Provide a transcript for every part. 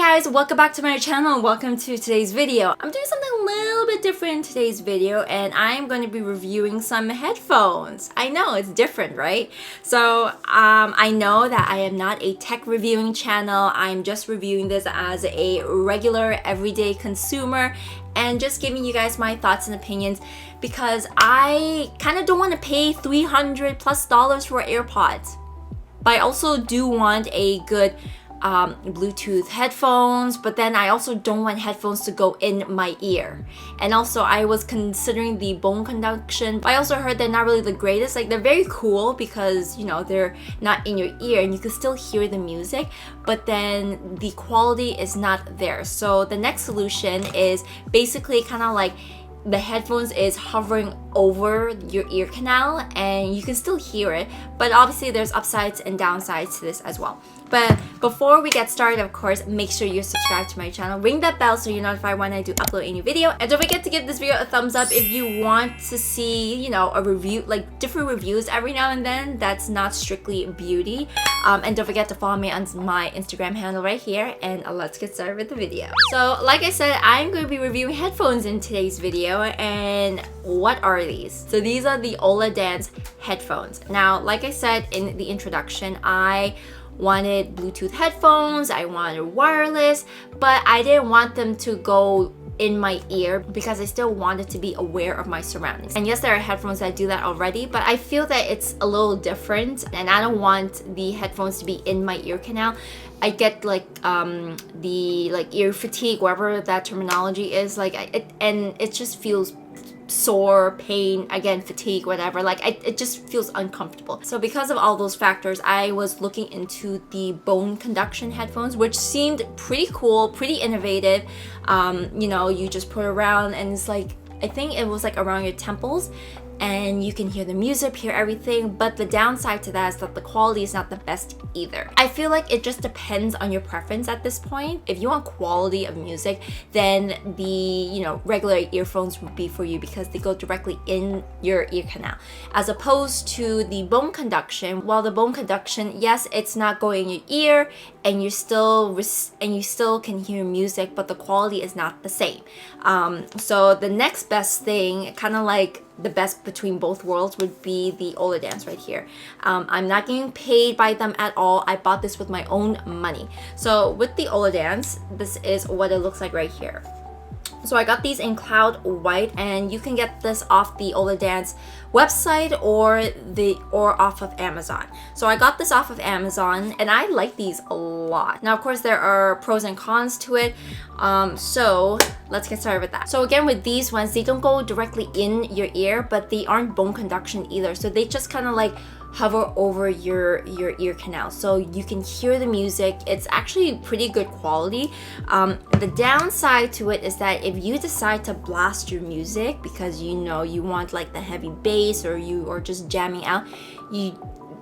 guys, welcome back to my channel and welcome to today's video. I'm doing something a little bit different in today's video and I'm going to be reviewing some headphones. I know, it's different, right? So I know that I am not a tech reviewing channel. I'm just reviewing this as a regular everyday consumer and just giving you guys my thoughts and opinions because I kind of don't want to pay $300+ for AirPods. But I also do want a good Bluetooth headphones, but then I also don't want headphones to go in my ear. And also I was considering the bone conduction, but I also heard they're not really the greatest. Like, they're very cool because, you know, they're not in your ear and you can still hear the music, but then the quality is not there. So the next solution is basically kind of like the headphones is hovering over your ear canal and you can still hear it, but obviously there's upsides and downsides to this as well. But before we get started, of course, make sure you're subscribed to my channel. Ring that bell so you're notified when I do upload a new video. And don't forget to give this video a thumbs up if you want to see, you know, a review, like different reviews every now and then. That's not strictly beauty. And don't forget to follow me on my Instagram handle right here. And let's get started with the video. So like I said, I'm going to be reviewing headphones in today's video. And what are these? So these are the Oladance headphones. Now, like I said in the introduction, I wanted Bluetooth headphones, I wanted wireless, but I didn't want them to go in my ear because I still wanted to be aware of my surroundings. And yes, there are headphones that do that already, but I feel that it's a little different and I don't want the headphones to be in my ear canal. I get like the ear fatigue, whatever that terminology is, like it just feels sore, pain, again, fatigue, whatever. Like it just feels uncomfortable. So because of all those factors, I was looking into the bone conduction headphones, which seemed pretty cool, pretty innovative. You know, you just put it around and it's like, I think it was like around your temples and you can hear the music, hear everything, but the downside to that is that the quality is not the best either. I feel like it just depends on your preference at this point. If you want quality of music, then the, you know, regular earphones would be for you because they go directly in your ear canal. As opposed to the bone conduction, while the bone conduction, yes, it's not going in your ear and you still can hear music, but the quality is not the same. So the next best thing, kind of like the best between both worlds, would be the Oladance right here. I'm not getting paid by them at all. I bought this with my own money. So with the Oladance, this is what it looks like right here. So I got these in cloud white and you can get this off the Oladance website or off of Amazon. So I got this off of Amazon and I like these a lot. Now, of course, there are pros and cons to it. So let's get started with that. So again, with these ones, they don't go directly in your ear, but they aren't bone conduction either. So they just kind of like hover over your ear canal, so you can hear the music. It's actually pretty good quality. The downside to it is that if you decide to blast your music because you know you want like the heavy bass or you are just jamming out, you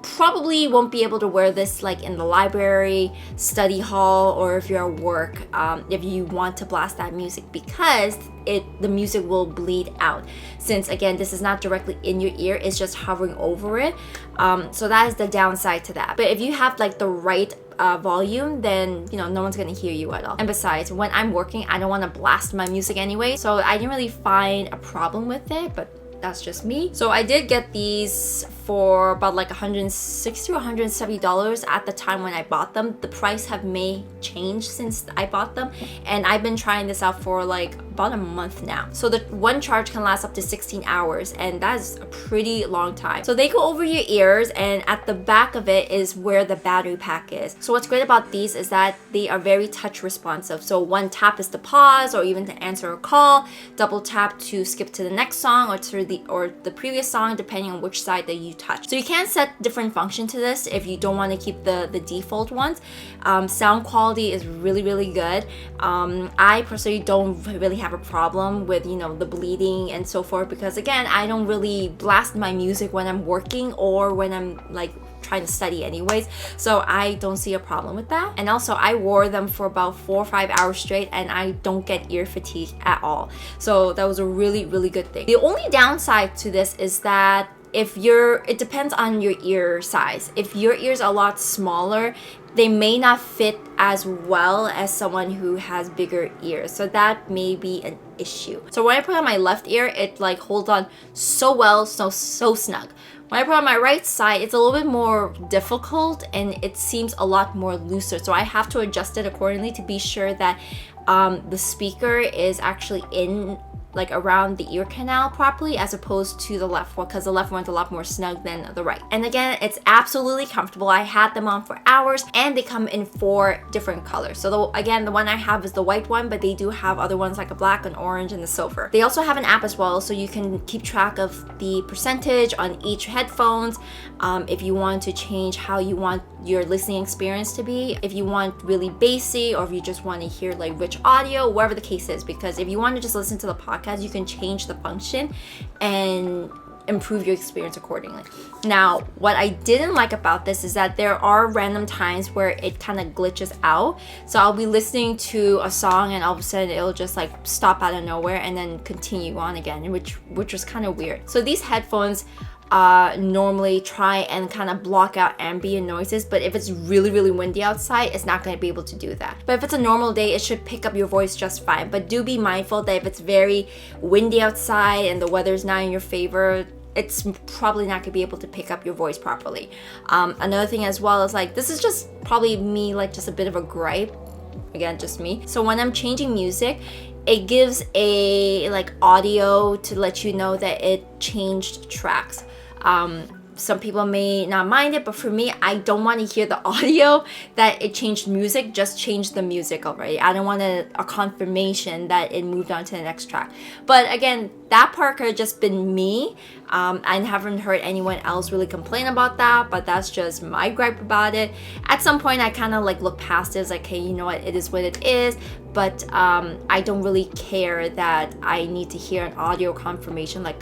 probably won't be able to wear this like in the library, study hall, or if you're at work, if you want to blast that music, because the music will bleed out, since again this is not directly in your ear, it's just hovering over it. So that is the downside to that. But if you have like the right volume, then you know no one's gonna hear you at all. And besides, when I'm working, I don't want to blast my music anyway, so I didn't really find a problem with it, but that's just me. So I did get these for about like $160 or $170 at the time when I bought them. The price may change since I bought them, and I've been trying this out for like about a month now. So the one charge can last up to 16 hours, and that is a pretty long time. So they go over your ears, and at the back of it is where the battery pack is. So what's great about these is that they are very touch responsive. So one tap is to pause or even to answer a call, double tap to skip to the next song or to the previous song, depending on which side that you touch. So you can set different function to this if you don't want to keep the default ones. Sound quality is really good. I personally don't really have a problem with, you know, the bleeding and so forth, because again, I don't really blast my music when I'm working or when I'm like trying to study anyways, so I don't see a problem with that. And also I wore them for about 4 or 5 hours straight and I don't get ear fatigue at all, so that was a really good thing. The only downside to this is that it depends on your ear size. If your ears are a lot smaller, they may not fit as well as someone who has bigger ears. So that may be an issue. So when I put on my left ear, it like holds on so well, so snug. When I put on my right side, it's a little bit more difficult and it seems a lot more looser. So I have to adjust it accordingly to be sure that the speaker is actually in like around the ear canal properly, as opposed to the left one, because the left one's a lot more snug than the right. And again, it's absolutely comfortable. I had them on for hours and they come in 4 different colors. So again, the one I have is the white one, but they do have other ones like a black, an orange, and the silver. They also have an app as well, so you can keep track of the percentage on each headphones. If you want to change how you want your listening experience to be, if you want really bassy, or if you just want to hear like rich audio, whatever the case is. Because if you want to just listen to the podcast, you can change the function and improve your experience accordingly. Now, what I didn't like about this is that there are random times where it kind of glitches out. So I'll be listening to a song and all of a sudden it'll just like stop out of nowhere and then continue on again, which was kind of weird. So these headphones normally try and kind of block out ambient noises, but if it's really windy outside, it's not going to be able to do that. But if it's a normal day, it should pick up your voice just fine. But do be mindful that if it's very windy outside and the weather's not in your favor, it's probably not gonna be able to pick up your voice properly. Another thing as well is like, this is just probably me, like just a bit of a gripe, again, just me. So when I'm changing music, it gives a like audio to let you know that it changed tracks. Some people may not mind it, but for me, I don't want to hear the audio that it changed music, just change the music already. I don't want a confirmation that it moved on to the next track. But again, that part could have just been me. I haven't heard anyone else really complain about that, but that's just my gripe about it. At some point, I kind of like look past it. It's like, hey, you know what? It is what it is. But I don't really care that I need to hear an audio confirmation like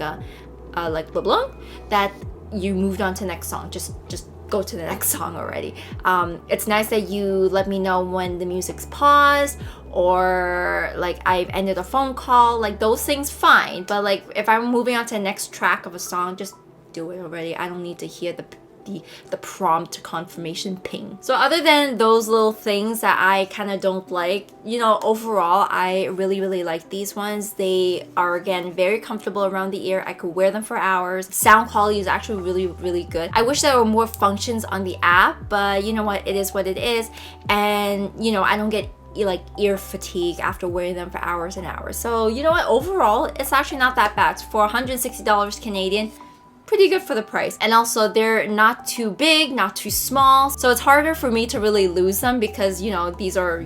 like blah blah that you moved on to the next song. Just go to the next song already. It's nice that you let me know when the music's paused, or like I've ended a phone call, like those things fine. But like if I'm moving on to the next track of a song, just do it already. I don't need to hear the prompt confirmation ping. So other than those little things that I kind of don't like, you know, overall I really like these ones. They are again very comfortable around the ear. I could wear them for hours. Sound quality is actually really good. I wish there were more functions on the app, but you know what, it is what it is. And you know, I don't get like ear fatigue after wearing them for hours and hours. So you know what, overall it's actually not that bad. For $160 Canadian, pretty good for the price. And also they're not too big, not too small, so it's harder for me to really lose them because, you know, these are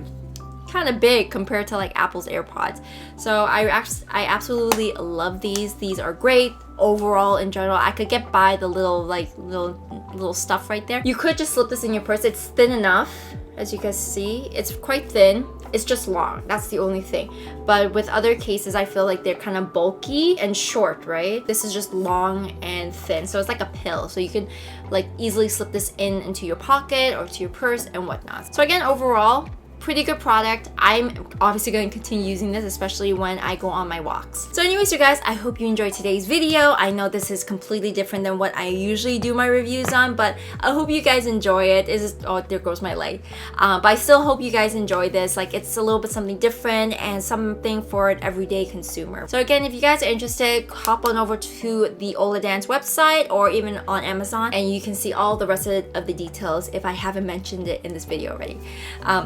kind of big compared to like Apple's AirPods. So I absolutely love these. These are great overall in general. I could get by the little stuff right there. You could just slip this in your purse. It's thin enough, as you guys see. It's quite thin. It's just long. That's the only thing. But with other cases, I feel like they're kind of bulky and short, right? This is just long and thin. So it's like a pill. So you can like easily slip this into your pocket or to your purse and whatnot. So again, overall, pretty good product. I'm obviously going to continue using this, especially when I go on my walks. So anyways, you guys, I hope you enjoyed today's video. I know this is completely different than what I usually do my reviews on, but I hope you guys enjoy it. Oh, there goes my light. But I still hope you guys enjoy this. Like, it's a little bit something different and something for an everyday consumer. So again, if you guys are interested, hop on over to the Oladance website or even on Amazon, and you can see all the rest of the details if I haven't mentioned it in this video already.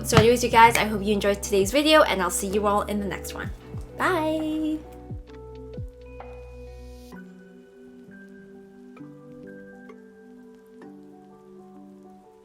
So anyways, you guys, I hope you enjoyed today's video, and I'll see you all in the next one. Bye!